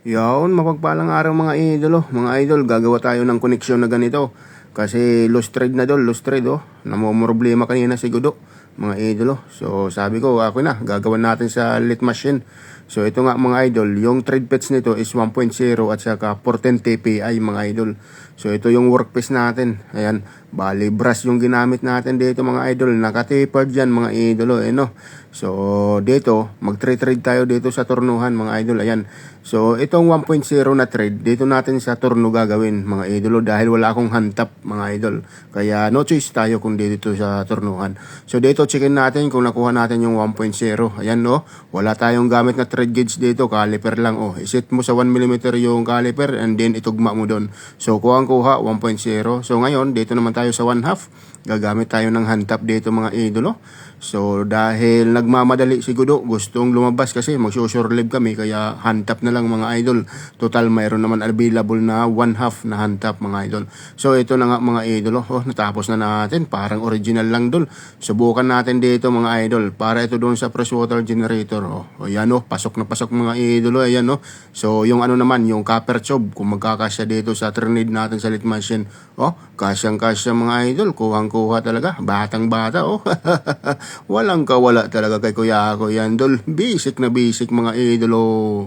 Yaon, mapagpalang araw mga idol, oh. Mga idol, gagawa tayo ng koneksyon na ganito. Kasi lost thread na dol, lost thread oh. Namomroblema kanina si Gudo, mga idol oh. So sabi ko, ako na, gagawin natin sa lit machine. So ito nga mga idol, yung thread pitch nito is 1.0 at saka 410 TPI mga idol. So ito yung workpiece natin. Ayan, bali brush yung ginamit natin dito mga idol. Naka-tapered dyan mga idol no. So dito, mag-trade tayo dito sa turnuhan mga idol. Ayan. So itong 1.0 na trade, dito natin sa turno gagawin mga idol dahil wala akong handtap mga idol. Kaya no choice tayo kung dito sa turnuhan. So dito checkin natin kung nakuha natin yung 1.0. Ayan no. Wala tayong gamit na thread gauge dito, caliper lang oh. Iset mo sa 1mm yung caliper and then itugma mo doon. So kuha 1.0. So ngayon dito naman tayo sa 1/2. Gagamit tayo ng handtap dito mga idolo. So dahil nagmamadali si Gudo, gustong lumabas kasi magsusure live kami kaya handtap na lang mga idol. Total mayroon naman available na 1/2 na handtap mga idol. So ito na nga mga idolo. Oh, natapos na natin. Parang original lang dol. Subukan natin dito mga idol. Para ito doon sa freshwater generator. Oh, ayan oh, pasok na pasok mga idolo. Ayan oh. So yung ano naman, yung copper tube kung magkakasya dito sa trinid natin sa lit machine. Oh, kasyang-kasya mga idol. Kuhang-kuha talaga. Batang-bata oh. Walang kawala talaga kay kuya ako yan dol. Basic na basic mga idolo.